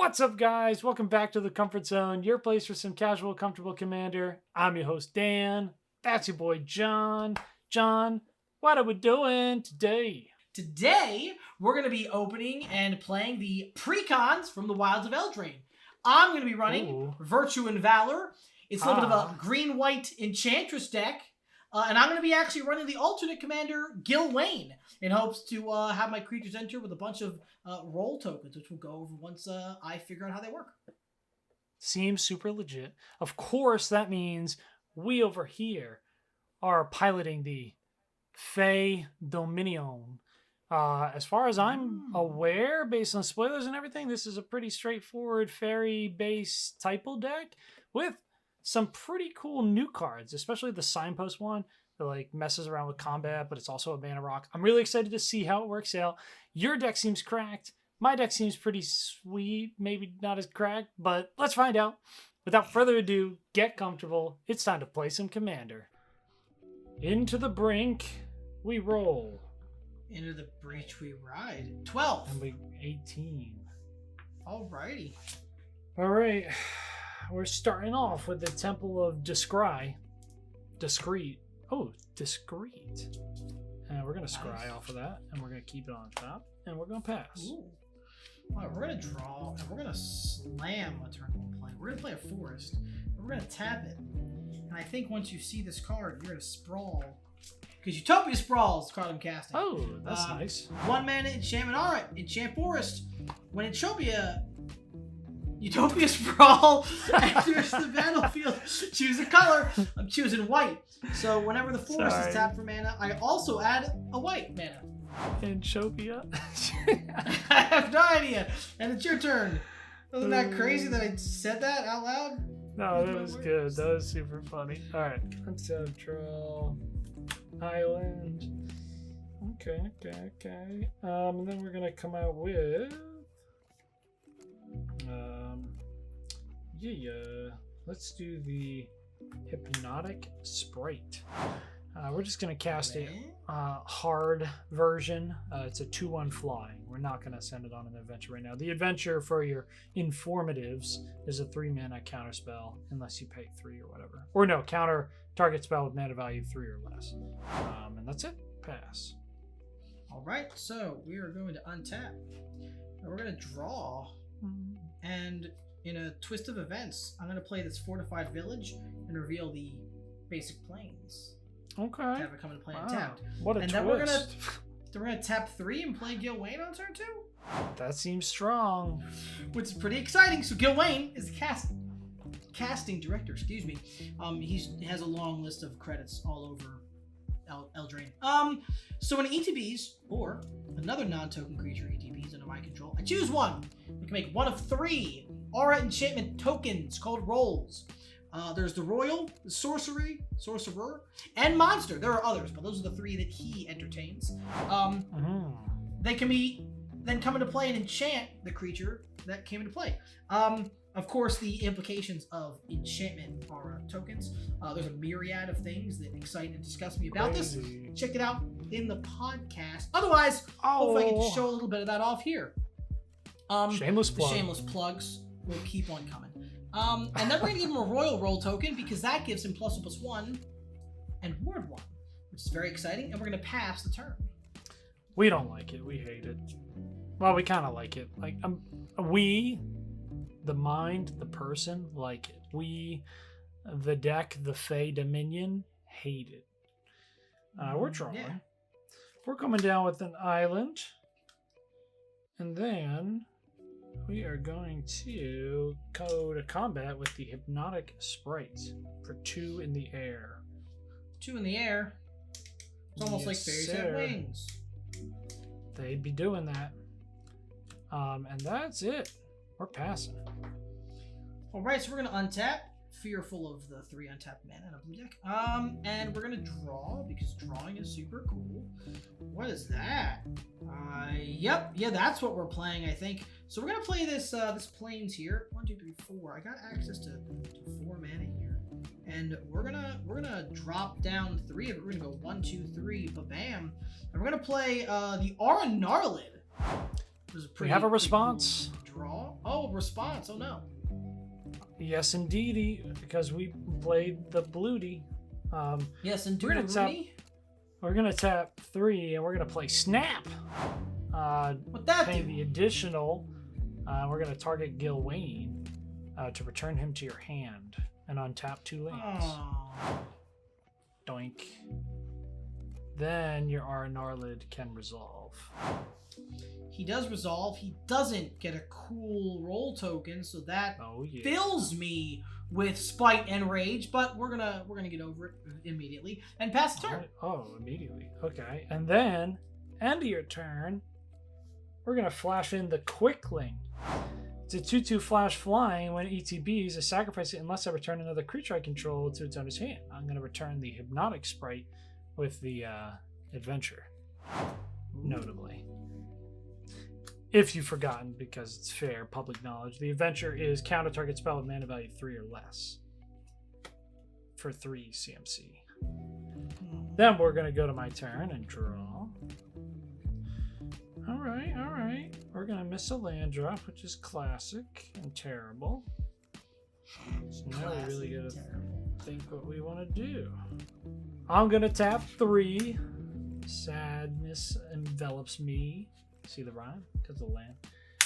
What's up, guys? Welcome back to the Comfort Zone, your place for some casual, comfortable Commander. I'm your host, Dan. That's your boy, John. John, what are we doing today? Today, we're going to be opening and playing the Precons from the Wilds of Eldraine. I'm going to be running Virtue and Valor. It's a little bit of a green-white Enchantress deck. And I'm going to be actually running the alternate commander, Gil Wayne, in hopes to have my creatures enter with a bunch of role tokens, which we'll go over once I figure out how they work. Seems super legit. Of course, that means we over here are piloting the Fae Dominion. As far as I'm aware, based on spoilers and everything, this is a pretty straightforward fairy-based typo deck with some pretty cool new cards, especially the Signpost one that like messes around with combat, but it's also a mana rock. I'm really excited to see how it works out. Your deck seems cracked. My deck seems pretty sweet, maybe not as cracked, but let's find out. Without further ado, get comfortable. It's time to play some Commander. Into the brink we roll. Into the breach we ride. 12. And we 18. Alrighty. All right. We're starting off with the Temple of Discreet. Oh, Discreet. And we're going to scry off of that, and we're going to keep it on top, and we're going to pass. Ooh. All right, we're going to draw, and we're going to slam a turn one play. We're going to play a forest, and we're going to tap it. And I think once you see this card, you're going to sprawl. Because Utopia Sprawl is the card I'm casting. Oh, that's nice. 1 mana enchantment. All right, enchant forest. When Utopia Sprawl enters the battlefield, choose a color. I'm choosing white. So whenever the forest is tapped for mana, I also add a white mana. Utopia? I have no idea. And it's your turn. Wasn't that crazy that I said that out loud? No, that was good. That was super funny. All right. Conceptual Island. Okay. And then we're going to come out with... let's do the Hypnotic Sprite. We're just going to cast a hard version. It's a 2/1 flying. We're not going to send it on an adventure right now. The adventure for your informatives is a 3-mana counter spell, unless you pay 3 or whatever. Or no, counter target spell with mana value 3 or less. And that's it. Pass. All right, so we are going to untap. And we're going to draw. And in a twist of events, I'm going to play this Fortified Village and reveal the basic planes. Okay. To have it come into play untapped. What a twist. Then we're gonna tap 3 and play Gil Wayne on turn 2. That seems strong. Which is pretty exciting. So Gil Wayne is the casting director, excuse me. He has a long list of credits all over Eldraine. So when ETBs or another non-token creature ETBs under my control, I choose one. We can make one of 3 aura enchantment tokens called rolls. There's the Royal, the Sorcerer, and Monster. There are others, but those are the 3 that he entertains. They can then come into play and enchant the creature that came into play. Of course, the implications of enchantment aura tokens. There's a myriad of things that excite and disgust me about this. Check it out in the podcast. Otherwise, hopefully I can just show a little bit of that off here. Shameless plug. The shameless plugs will keep on coming. And then we're going to give him a Royal Roll token because that gives him +1/+1 and Ward 1, which is very exciting. And we're going to pass the turn. We don't like it. We hate it. Well, we kind of like it. Like we, the mind, the person, like it. We, the deck, the Fae Dominion, hate it. We're drawing. Yeah. We're coming down with an island. And then we are going to go to combat with the Hypnotic Sprite for 2 in the air. 2 in the air? It's almost like fairies have wings. They'd be doing that. And that's it. We're passing. Alright, so we're going to untap, fearful of the 3 untapped mana in a blue deck. And we're going to draw, because drawing is super cool. What is that? Yeah, that's what we're playing, I think. So we're going to play this planes here. 1, 2, 3, 4. I got access to 4 mana here. And we're gonna drop down 3 of it. We're gonna go 1, 2, 3, ba-bam. And we're gonna play the Aura Gnarlid. We have a response. Cool draw. Oh, response. Oh no. Yes, indeedy, because we played the bluety. Yes, and We're gonna tap 3, and we're gonna play Snap. What that Paying do? the additional. We're gonna target Gilwain to return him to your hand and untap 2 lands. Oh. Doink. Then your Aranarlid can resolve. He does resolve. He doesn't get a cool roll token, so that fills me with spite and rage. But we're gonna get over it immediately and pass the turn. Oh, immediately. Okay, and then end of your turn, we're gonna flash in the Quickling. It's a 2/2 flash flying. When it ETBs, I sacrifice it unless I return another creature I control to its owner's hand. I'm gonna return the Hypnotic Sprite with the Adventure, notably. If you've forgotten, because it's fair, public knowledge, the Adventure is counter target spell with mana value 3 or less for 3 CMC. Then we're going to go to my turn and draw. All right. We're going to miss a land drop, which is classic and terrible. So now we really got to think what we want to do. I'm going to tap 3. Sadness envelops me. See the rhyme? Because of the land.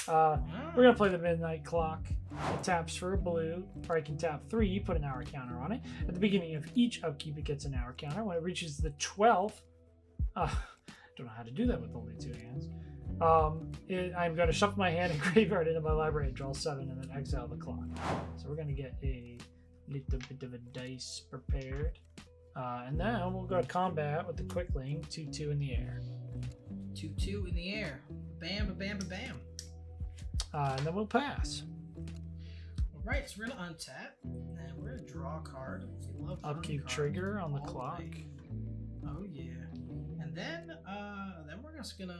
We're going to play the Midnight Clock. It taps for a blue, or I can tap 3, put an hour counter on it. At the beginning of each upkeep, it gets an hour counter. When it reaches the 12th, don't know how to do that with only 2 hands. I'm going to shuffle my hand and graveyard into my library and draw 7 and then exile the clock. So we're going to get a little bit of a dice prepared. And then we'll go to combat with the Quickling, 2/2 in the air. 2/2 in the air. Bam, bam, bam, bam. And then we'll pass. Alright, so we're going to untap. And we're going to draw a card. We love Upkeep trigger on the clock. Oh, yeah. And then we're just going to...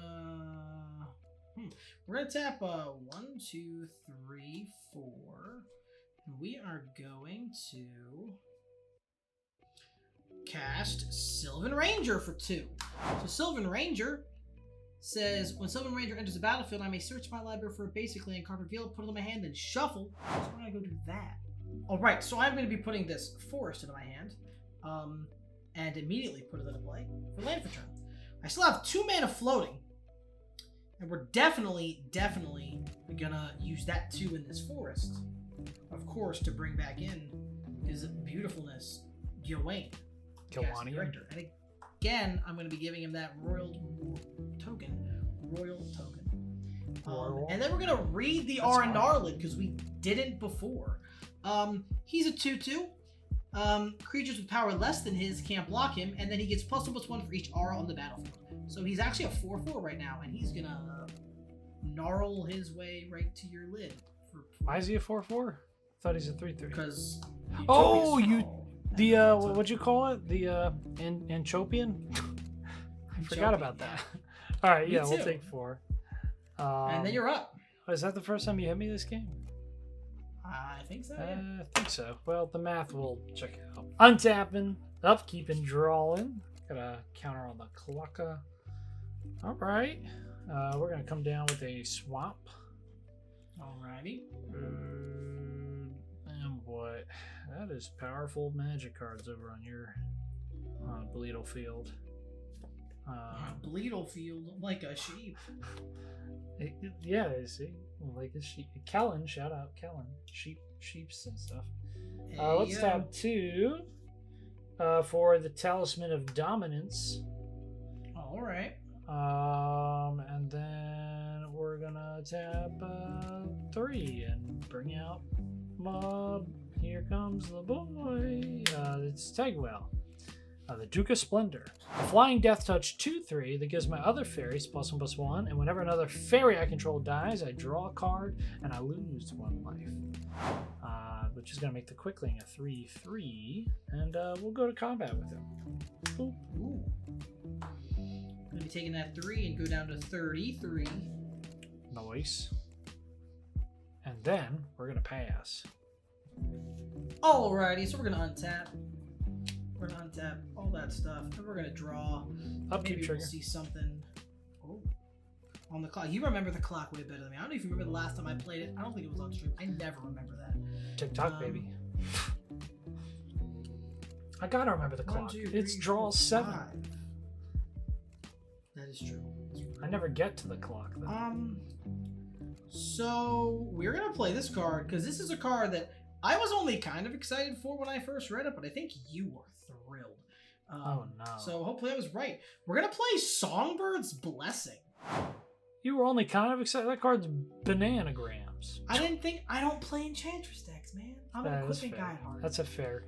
We're going to tap 1, 2, 3, 4. And we are going to cast Sylvan Ranger for 2. So Sylvan Ranger says, when Sylvan Ranger enters the battlefield, I may search my library for a basic land card, reveal, put it in my hand, and shuffle. So we're going to go do that. Alright, so I'm going to be putting this forest into my hand, and immediately put it into play for land for turn. I still have 2 mana floating, and we're definitely going to use that 2 in this forest, of course, to bring back in his beautifulness, Gilwain. Director. And again, I'm going to be giving him that royal token. And then we're going to read the Aranarlid, because we didn't before. He's a 2/2. Creatures with power less than his can't block him, and then he gets +1/+1 for each aura on the battlefield. So he's actually a 4/4 right now, and he's going to gnarl his way right to your lid. Why is he a 4/4? I thought he's a 3/3. Because... what'd you call it? The Anchopian? I forgot about that. All right, yeah, we'll take 4. And then you're up. Is that the first time you hit me this game? I think so, yeah. I think so. Well, the math will check out. Untapping, upkeeping, drawing. Got a counter on the clock. All right. We're going to come down with a swamp. Alrighty. And what? That is powerful magic cards over on your Bleedle field. Bleedle field, like a sheep. Yeah, I see. Like a sheep. Kellen, shout out Kellen. Sheeps and stuff. Let's tap 2 for the Talisman of Dominance. Alright. And then we're gonna tap 3 and bring out Mob. Here comes the boy. It's Tegwell. The Duke of Splendor. A flying death touch 2/3 that gives my other fairies +1/+1, and whenever another fairy I control dies, I draw a card and I lose 1 life. Which is going to make the Quickling a 3/3, and we'll go to combat with him. Boop. Ooh. I'm going to be taking that 3 and go down to 33. Nice. And then we're going to pass. Alrighty, so we're going to untap. We're going to untap all that stuff, and we're going to draw. Upkeep Maybe trigger. We'll see something. Oh. on the clock. You remember the clock way better than me. I don't know if you remember the last time I played it. I don't think it was on stream. I never remember that. TikTok, baby. I gotta remember the 1, clock. 2, 3, It's draw 4, 7. 5. That is true. I never get to the clock though. So we're gonna play this card because this is a card that I was only kind of excited for when I first read it, but I think you were thrilled. Oh no. So hopefully I was right. We're gonna play Songbird's Blessing. You were only kind of excited. That card's bananagrams. I don't play Enchantress decks, man. I'm an equipping guy at heart. That's a fair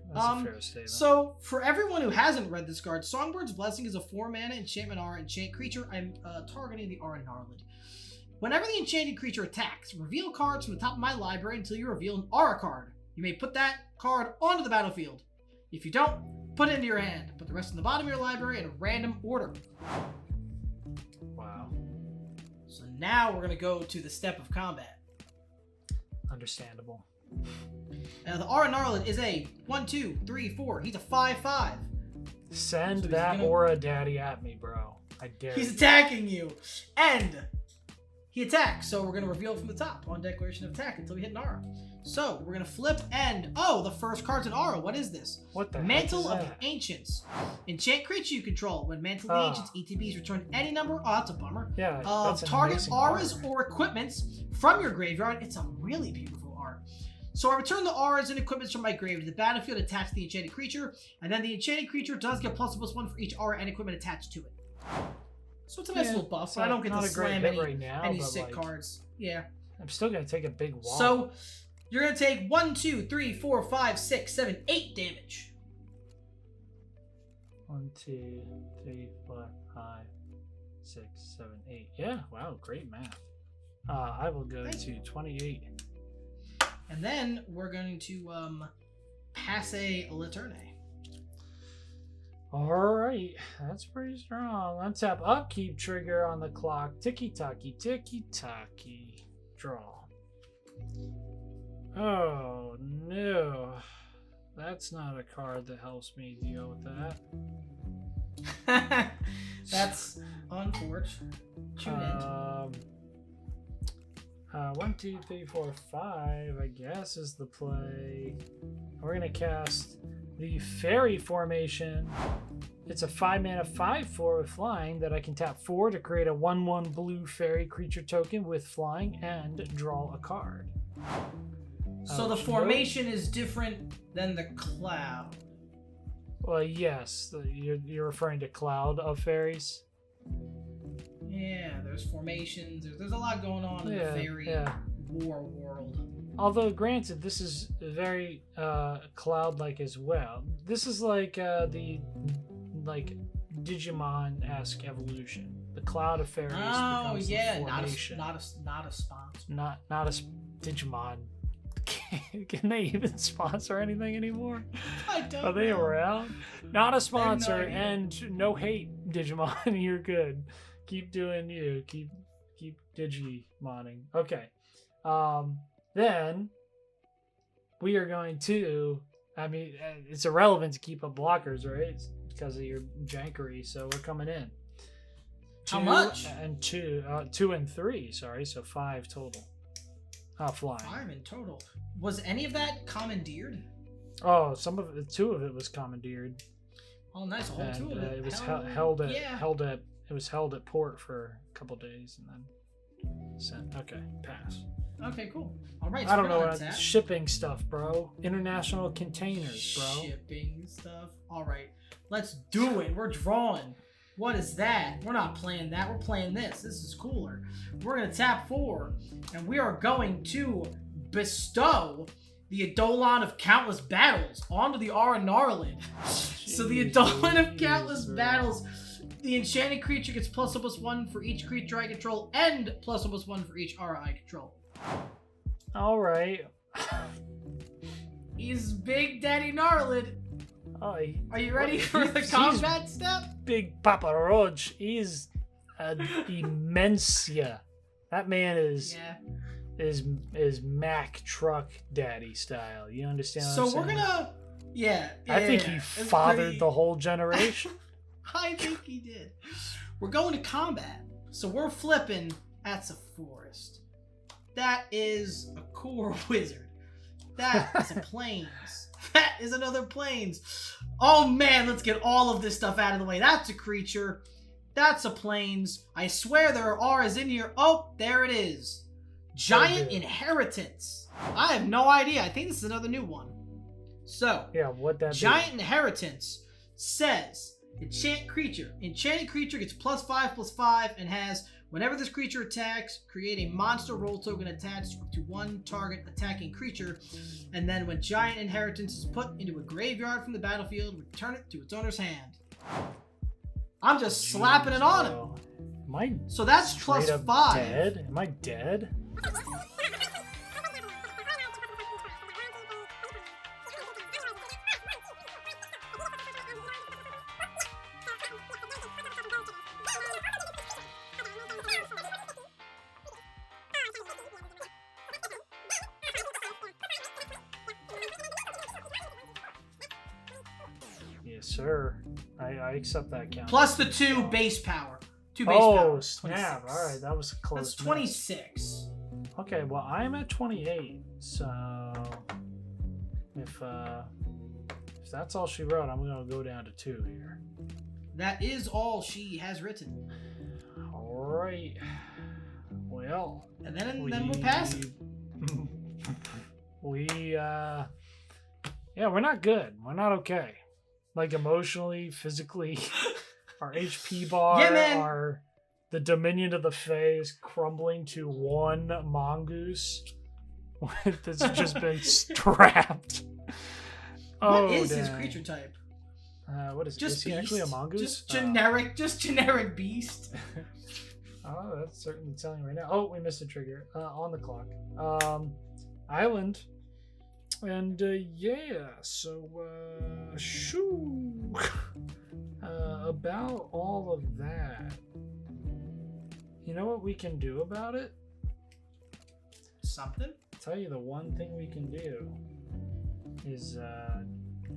statement. So for everyone who hasn't read this card, Songbird's Blessing is a 4-mana enchantment aura enchant creature. I'm targeting the Aura Gnarlid. Whenever the enchanted creature attacks, reveal cards from the top of my library until you reveal an aura card. You may put that card onto the battlefield. If you don't, put it into your hand. Put the rest in the bottom of your library in a random order. Wow. So now we're going to go to the step of combat. Understandable. Now the Aura Gnarlid is a 1, 2, 3, 4. He's a 5/5. Send So that aura daddy at me, bro. I dare He's you. attacking you. And he attacks. So we're going to reveal from the top on declaration of attack until we hit an aura. So we're going to flip and... Oh, the first card's an aura. What is this? What the Mantle heck of is that? Ancients. Enchant creature you control. When Mantle of Ancients, ETBs return any number... Oh, that's a bummer. Yeah, Of that's an target amazing auras card. or equipments from your graveyard. It's a really beautiful art. So I return the auras and equipments from my grave to the battlefield attached to the enchanted creature, and then the enchanted creature does get +1/+1 for each aura and equipment attached to it. So it's a nice little buff, but I don't get to slam any sick cards. Yeah. I'm still gonna take a big wall. So you're gonna take 1, 2, 3, 4, 5, 6, 7, 8 damage. 1, 2, 3, 4, 5, 6, 7, 8. Yeah, wow, great math. I will go to 28. And then we're going to passe Laterne. Alright, that's pretty strong. Untap upkeep trigger on the clock. Ticky-tacky, ticky-tacky. Draw. Oh, no. That's not a card that helps me deal with that. That's unfortunate. 1, 2, 3, 4, 5, I guess, is the play. We're going to cast the Fairy Formation. It's a 5-mana 5/4 with flying that I can tap 4 to create a 1/1 blue fairy creature token with flying and draw a card. So the formation is different than the cloud. Well, yes. You're referring to Cloud of Fairies? Yeah, there's formations. There's a lot going on in the fairy war world. Although, granted, this is very cloud-like as well. This is like the Digimon-esque evolution. The Cloud of Fairies becomes the formation. not a sponsor. Not a Digimon. Can they even sponsor anything anymore? I don't Are they know. around? Not a sponsor, idea. and no hate, Digimon. You're good. Keep doing you. Keep Digimoning. Okay. Then we are going to. I mean, it's irrelevant to keep up blockers, right? It's because of your jankery. So we're coming in. How much? 2 and 3. Sorry, so 5 total. Flying. 5 in total. Was any of that commandeered? Oh, 2 of it was commandeered. Oh, nice. A whole And 2 of it. it was Yeah. it was held at port for a couple days and then sent. Okay, pass. Okay, cool. All right. I don't know what shipping stuff, bro. International containers, bro. Shipping stuff. All right. Let's do it. We're drawing. What is that? We're not playing that. We're playing this. This is cooler. We're going to tap 4, and we are going to bestow the Eidolon of Countless Battles onto the Aura Gnarlid. So the Eidolon of Countless Battles, the enchanted creature gets +1/+1 for each creature I control, and +1/+1 for each aura I control. All right. He's Big Daddy Gnarlid. Oh, Are you ready for the combat step? Big Papa Roach. He's immensia. That man is Mack truck daddy style. You understand? So what I'm we're saying? gonna, I think he fathered the whole generation. I think he did. We're going to combat, so we're flipping, That's a forest. That is a core wizard. That is a plains. That is another plains. Oh man, let's get all of this stuff out of the way. That's a creature. That's a plains. I swear there are R's in here. Oh, there it is. Giant Inheritance. I have no idea. I think this is another new one. So, yeah, what that Giant Inheritance says enchant creature. Enchanted creature gets +5/+5 and has whenever this creature attacks, create a monster roll token attached to one target attacking creature. And then when Giant Inheritance is put into a graveyard from the battlefield, return it to its owner's hand. I'm just slapping it on him. Am I so that's straight up +5. Dead? Am I dead? Yes, sir. I accept that count. Plus the 2 base power. 2 base power. Oh, snap. All right, that was close. That's 26. Okay, well, I'm at 28. So if that's all she wrote, I'm going to go down to 2 here. That is all she has written. All right. Well, and then we'll pass it. Yeah, we're not good. We're not okay. Like emotionally, physically, our HP bar, the Dominion of the Fae is crumbling to 1 mongoose that's just been strapped. What is his creature type? What is it? Just is he actually a mongoose? Just generic beast. Oh, that's certainly telling right now. Oh, we missed a trigger on the clock. Island. And yeah, so shoo. About all of that. You know what we can do about it? Something? I'll tell you the one thing we can do is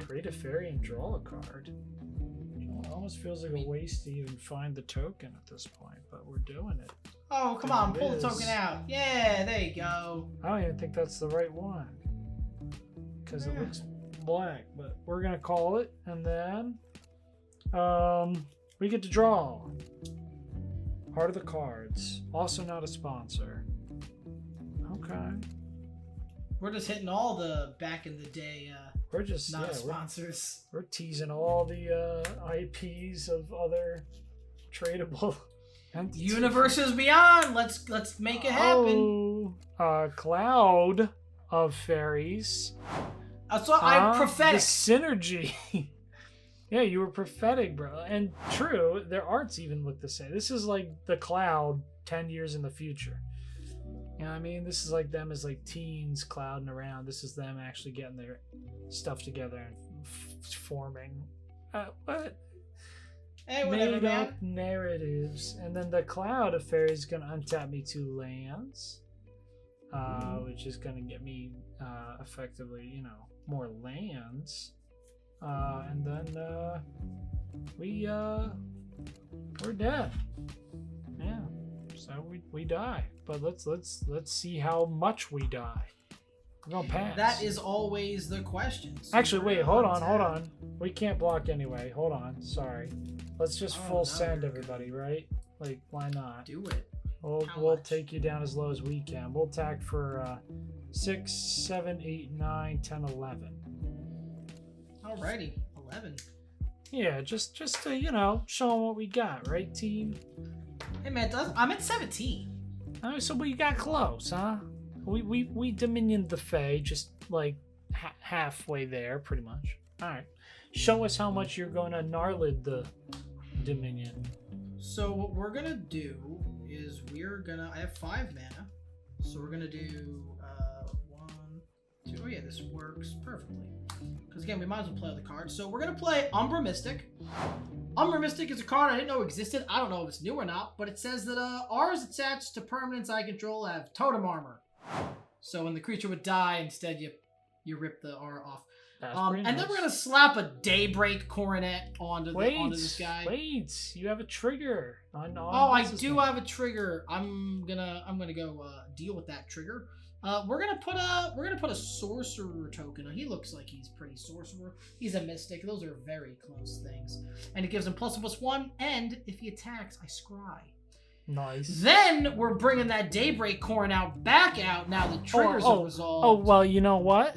create a fairy and draw a card. It almost feels like a waste to even find the token at this point, but we're doing it. Oh, come on, pull the token out. Yeah, there you go. I don't even think that's the right one. Because it looks black, but we're gonna call it, and then we get to draw. Heart of the Cards, also not a sponsor. Okay. We're just hitting all the back in the day we're just not sponsors. We're teasing all the IPs of other tradable entities. Universes beyond. Let's make it happen. Oh, Cloud of Fairies. So I'm prophetic. The synergy. Yeah, you were prophetic, bro. And true, their arts even look the same. This is like the Cloud 10 years in the future. You know what I mean? This is like them as like teens clouding around. This is them actually getting their stuff together and forming what? Hey, whatever, made man. up narratives. And then the Cloud of Fairies is going to untap me 2 lands. Which is going to get me effectively, you know, more lands. And then we're dead. Yeah. So we die. But let's see how much we die. We're gonna pass. That is always the question. So actually, wait, hold on. We can't block anyway. Hold on. Sorry. Let's just full send everybody, right? Like, why not? Do it. We'll take you down as low as we can. We'll attack for 6, 7, 8, 9, 10, 11. Alrighty, 11. Yeah, just to, you know, show them what we got, right, team? Hey man, I'm at 17. All right, so we got close, huh? We dominioned the Fae, just like halfway there, pretty much. All right, show us how much you're going to gnarlid the Dominion. So what we're gonna do is I have 5 mana, so we're gonna do 1, 2. Oh yeah, this works perfectly. Because again, we might as well play all the cards. So we're gonna play Umbra Mystic. Umbra Mystic is a card I didn't know existed. I don't know if it's new or not, but it says that R's attached to permanents I control have totem armor. So when the creature would die, instead you rip the R off. That's pretty And nice. then we're gonna slap a Daybreak Coronet onto Wait, this guy. wait, you have a trigger. I do have a trigger. I'm gonna go deal with that trigger. We're gonna put a sorcerer token. He looks like he's pretty sorcerer. He's a mystic. Those are very close things. And it gives him +1/+1. And if he attacks, I scry. Nice. Then we're bringing that Daybreak Coronet back out. Now the triggers are resolved. Oh well, you know what?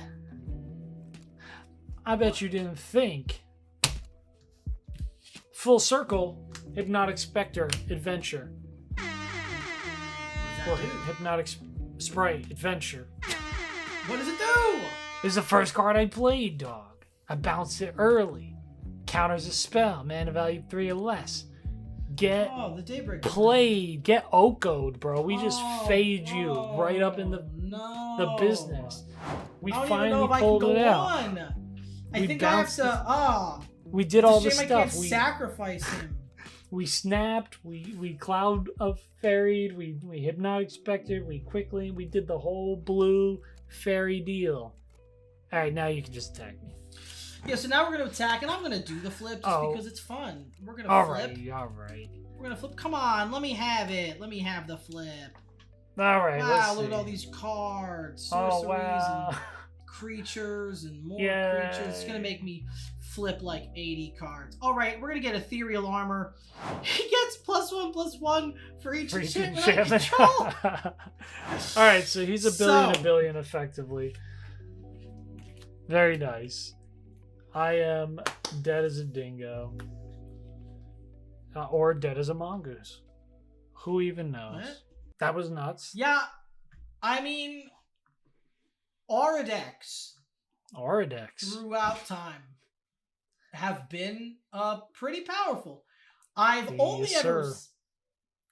I bet you didn't think. Full circle, Hypnotic Spectre, Adventure. What Or does that do? Hypnotic Spray, Adventure. What does it do? This is the first card I played, dog. I bounced it early. Counters a spell, mana value 3 or less. Get the Daybreak. played. Get Oko'd, bro. We just fade you right up in the business. We I don't finally even know if pulled I can it go out. on. I We think I have bounced to. We did all the I can't stuff. sacrifice him. We snapped. We cloud of fairied. We hypnotic spectre. We did the whole blue fairy deal. All right, now you can just attack me. Yeah, so now we're gonna attack, and I'm gonna do the flip just because it's fun. We're gonna flip. All right. We're gonna flip. Come on, let me have it. Let me have the flip. All right. Wow, let's look at see. all these cards, Oh sorceries, wow. and creatures, and more Yay. creatures. It's gonna make me flip like 80 cards. All right, we're gonna get ethereal armor. He gets +1/+1 for each enchantment I control. All right, so he's a billion effectively. Very nice. I am dead as a dingo. Or dead as a mongoose. Who even knows? What? That was nuts. Yeah, I mean, aura decks Auradex. throughout time have been pretty powerful. I've Yes, only ever sir.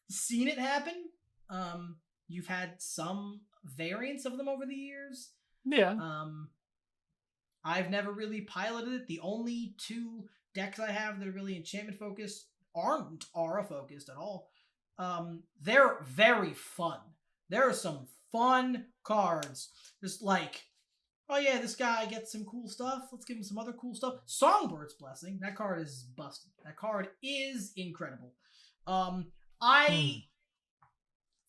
seen it happen. You've had some variants of them over the years. Yeah. I've never really piloted it. The only 2 decks I have that are really enchantment focused aren't aura focused at all. They're very fun. There are some fun cards. Just like, oh yeah, this guy gets some cool stuff. Let's give him some other cool stuff. Songbird's Blessing. That card is busted. That card is incredible. I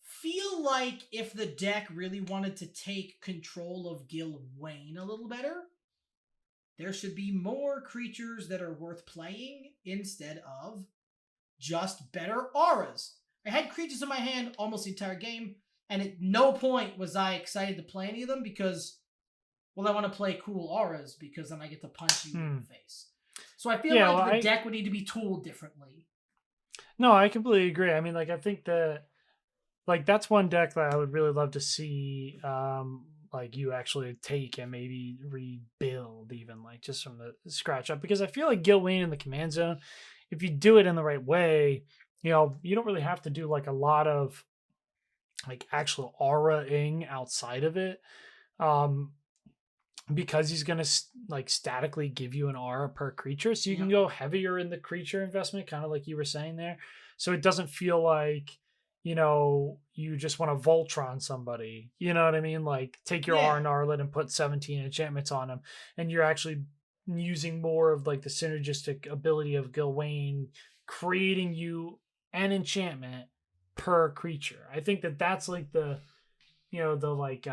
feel like if the deck really wanted to take control of Gilwain a little better, there should be more creatures that are worth playing instead of just better auras. I had creatures in my hand almost the entire game, and at no point was I excited to play any of them because, well, I want to play cool auras because then I get to punch you in the face. So I feel like the deck would need to be tooled differently. No, I completely agree. I mean, like, I think that, like, that's one deck that I would really love to see, like, you actually take and maybe rebuild even, like, just from the scratch up. Because I feel like Gilwain in the command zone, if you do it in the right way, you know, you don't really have to do, like, a lot of, like, actual aura-ing outside of it. Because he's going to, like, statically give you an aura per creature. So you can go heavier in the creature investment, kind of like you were saying there. So it doesn't feel like, you know, you just want to Voltron somebody. You know what I mean? Like, take your Aura Narlet and put 17 enchantments on him. And you're actually using more of, like, the synergistic ability of Gilwain creating you an enchantment per creature. I think that that's, like, the, you know, the, like,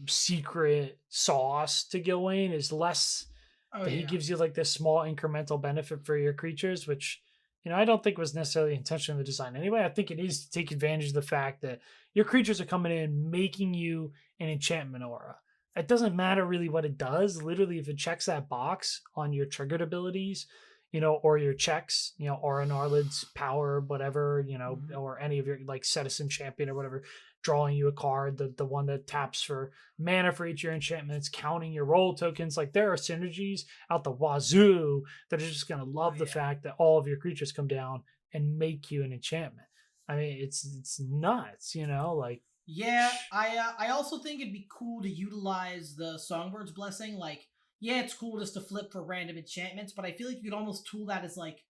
secret sauce to Gilwain is less that he gives you, like, this small incremental benefit for your creatures, which, you know, I don't think was necessarily intention of the design anyway. I think it is to take advantage of the fact that your creatures are coming in, making you an enchantment aura. It doesn't matter really what it does. Literally, if it checks that box on your triggered abilities, you know, or your checks, you know, Aura Narled's power, whatever, you know, or any of your, like, Citizen Champion or whatever, drawing you a card, the one that taps for mana for each of your enchantments, counting your roll tokens. Like, there are synergies out the wazoo that are just going to love the fact that all of your creatures come down and make you an enchantment. I mean, it's nuts, you know, like. Yeah, I also think it'd be cool to utilize the Songbird's Blessing. Like, yeah, it's cool just to flip for random enchantments, but I feel like you could almost tool that as, like,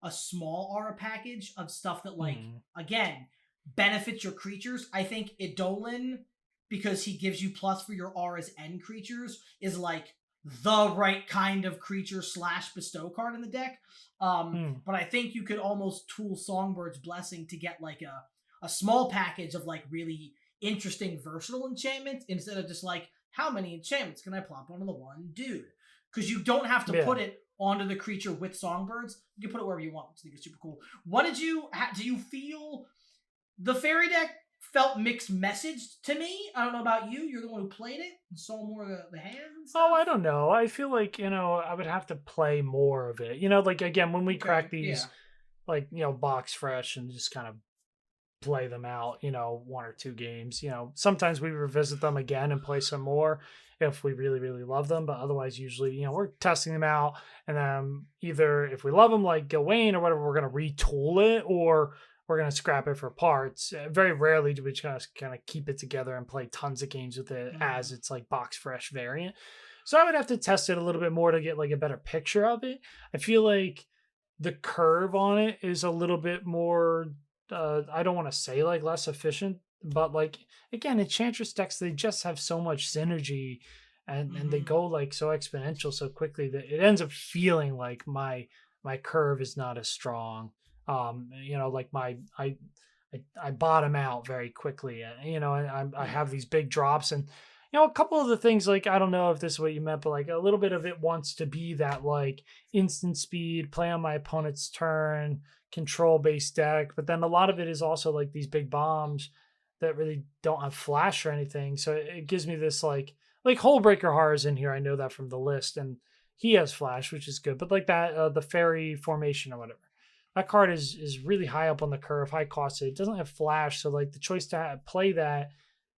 a small aura package of stuff that, like, again, benefits your creatures. I think Eidolon, because he gives you plus for your auras and creatures, is, like, the right kind of creature / bestow card in the deck. But I think you could almost tool Songbird's Blessing to get like a small package of like really interesting versatile enchantments instead of just like, how many enchantments can I plop onto the one dude? Because you don't have to put it onto the creature with Songbirds. You can put it wherever you want, which I think is super cool. What did you do you feel the fairy deck felt mixed messaged to me? I don't know about you. You're the one who played it and saw more of the hands and stuff. Oh, I don't know. I feel like, I would have to play more of it. Like, again, when we crack these, like, box fresh and just kind of play them out, 1 or 2 games, sometimes we revisit them again and play some more if we really, really love them. But otherwise, usually, we're testing them out. And then either if we love them, like Gawain or whatever, we're going to retool it, or we're going to scrap it for parts. Very rarely do we just kind of keep it together and play tons of games with it as it's like box fresh variant. So I would have to test it a little bit more to get like a better picture of it. I feel like the curve on it is a little bit more, I don't want to say like less efficient, but like, again, Enchantress decks, they just have so much synergy and they go like so exponential so quickly that it ends up feeling like my curve is not as strong. Like I bottom out very quickly, and I have these big drops, and a couple of the things, like, I don't know if this is what you meant, but like a little bit of it wants to be that like instant speed, play on my opponent's turn, control based deck. But then a lot of it is also like these big bombs that really don't have flash or anything. So it gives me this like Hullbreaker Horror is in here. I know that from the list, and he has flash, which is good. But like that, the fairy formation or whatever, that card is really high up on the curve, high costed. It doesn't have flash, so like the choice to play that,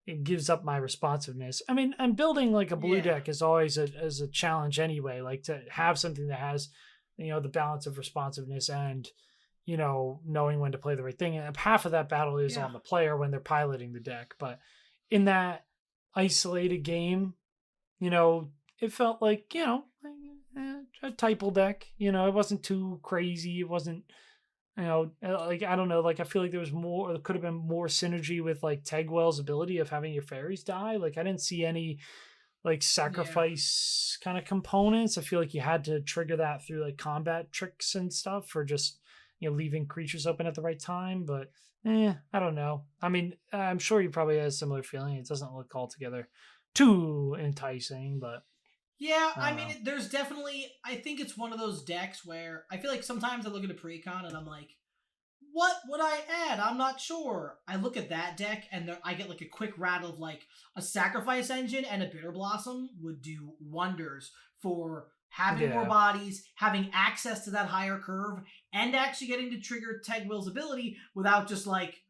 it gives up my responsiveness. I mean, and building like a blue deck is always a challenge anyway. Like to have something that has, the balance of responsiveness and, knowing when to play the right thing. And half of that battle is on the player when they're piloting the deck. But in that isolated game, it felt like, a typal deck. It wasn't too crazy. It wasn't, like, I don't know, like I feel like there was more, there could have been more synergy with like Tegwell's ability of having your fairies die. Like I didn't see any like sacrifice kind of components. I feel like you had to trigger that through like combat tricks and stuff, for just leaving creatures open at the right time. But I don't know. I mean, I'm sure you probably had a similar feeling. It doesn't look altogether too enticing, but I mean, there's definitely, I think it's one of those decks where I feel like sometimes I look at a Precon and I'm like, what would I add? I'm not sure. I look at that deck and I get like a quick rattle of like a Sacrifice Engine and a Bitter Blossom would do wonders for having more bodies, having access to that higher curve, and actually getting to trigger Tegwill's ability without just like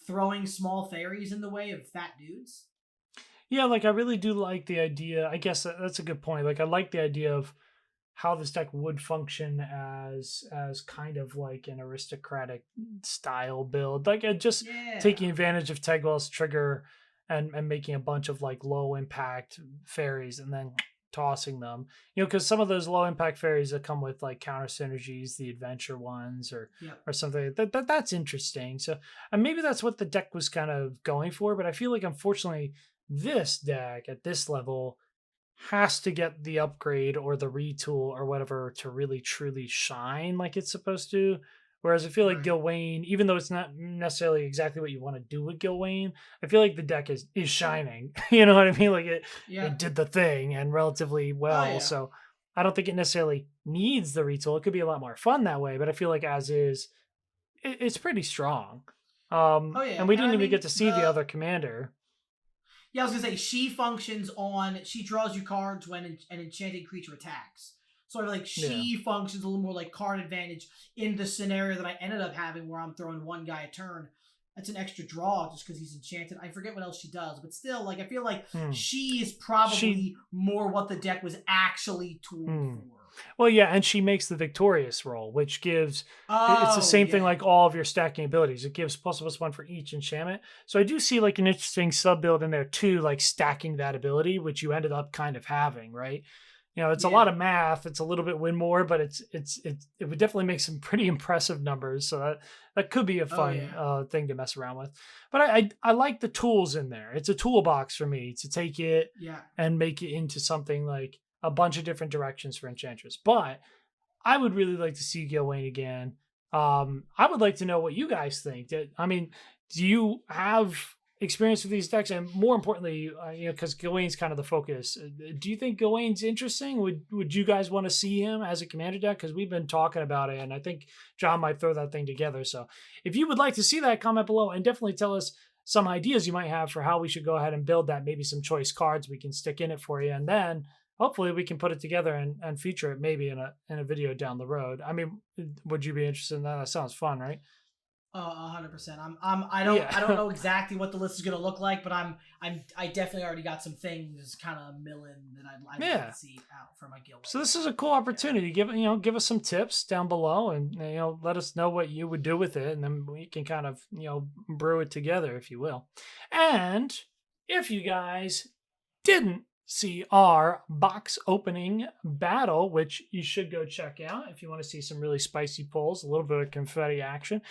throwing small fairies in the way of fat dudes. Yeah, like I really do like the idea. I guess that's a good point. Like I like the idea of how this deck would function as kind of like an aristocratic style build. Like just taking advantage of Tegwell's trigger and making a bunch of like low impact fairies and then tossing them. Because some of those low impact fairies that come with like counter synergies, the adventure ones or something that's interesting. So and maybe that's what the deck was kind of going for. But I feel like unfortunately this deck at this level has to get the upgrade or the retool or whatever to really truly shine like it's supposed to. Whereas I feel like Gawain, even though it's not necessarily exactly what you want to do with Gawain, I feel like the deck is shining. You know what I mean? Like it did the thing and relatively well. So I don't think it necessarily needs the retool. It could be a lot more fun that way, but I feel like as is, it's pretty strong. And we didn't even get to see the other commander. Yeah, I was gonna say she functions on. She draws you cards when an enchanted creature attacks. So I feel like she functions a little more like card advantage in the scenario that I ended up having, where I'm throwing one guy a turn. That's an extra draw just because he's enchanted. I forget what else she does, but still, like I feel like she is probably more what the deck was actually tooled for. Well, yeah, and she makes the victorious roll, which gives it's the same thing like all of your stacking abilities. It gives +1 for each enchantment. So I do see like an interesting sub build in there too, like stacking that ability, which you ended up kind of having, right? It's a lot of math. It's a little bit win more, but it would definitely make some pretty impressive numbers. So that could be a fun thing to mess around with. But I like the tools in there. It's a toolbox for me to take it and make it into something like a bunch of different directions for Enchantress. But I would really like to see Gilwain again. I would like to know what you guys think. I mean, do you have experience with these decks? And more importantly, because Gilwain's kind of the focus. Do you think Gilwain's interesting? Would you guys want to see him as a commander deck? Because we've been talking about it, and I think John might throw that thing together. So if you would like to see that, comment below and definitely tell us some ideas you might have for how we should go ahead and build that. Maybe some choice cards we can stick in it for you, and then hopefully we can put it together and feature it maybe in a video down the road. I mean, would you be interested in that? That sounds fun, right? 100%. I don't know exactly what the list is gonna look like, but I definitely already got some things kind of milling that I'd like to see out for my guild. So this is a cool opportunity. Give us some tips down below, and let us know what you would do with it, and then we can kind of brew it together, if you will. And if you guys didn't see our box opening battle, which you should go check out if you want to see some really spicy pulls, a little bit of confetti action,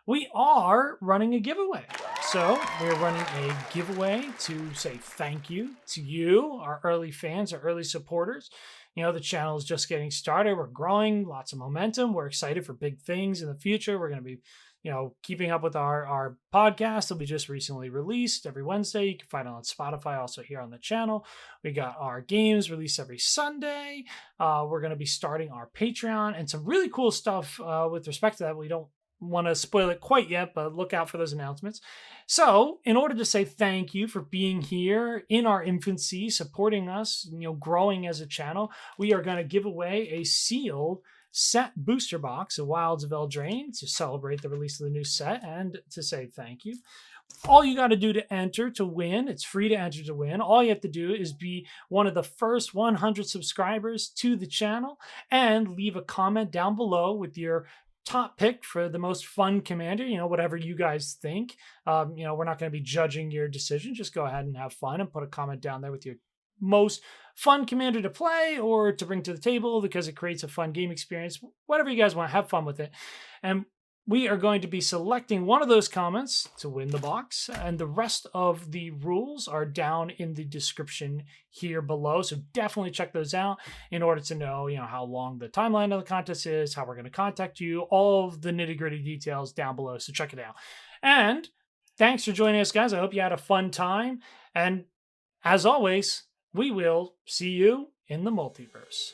we are running a giveaway. So we're running a giveaway to say thank you to you, our early fans, our early supporters. The channel is just getting started. We're growing, lots of momentum. We're excited for big things in the future. We're going to be keeping up with our podcast that we just recently released every Wednesday. You can find it on Spotify, also here on the channel. We got our games released every Sunday. We're going to be starting our Patreon and some really cool stuff with respect to that. We don't want to spoil it quite yet, but look out for those announcements. So in order to say thank you for being here in our infancy, supporting us, growing as a channel, we are going to give away a sealed set booster box of Wilds of Eldraine to celebrate the release of the new set and to say thank you. All you got to do to enter to win, it's free to enter to win. All you have to do is be one of the first 100 subscribers to the channel and leave a comment down below with your top pick for the most fun commander, whatever you guys think. We're not going to be judging your decision. Just go ahead and have fun and put a comment down there with your most fun commander to play or to bring to the table because it creates a fun game experience. Whatever you guys want, have fun with it. And we are going to be selecting one of those comments to win the box, and the rest of the rules are down in the description here below. So definitely check those out in order to know, how long the timeline of the contest is, how we're going to contact you, all of the nitty-gritty details down below. So check it out. And thanks for joining us, guys. I hope you had a fun time. And as always, we will see you in the multiverse.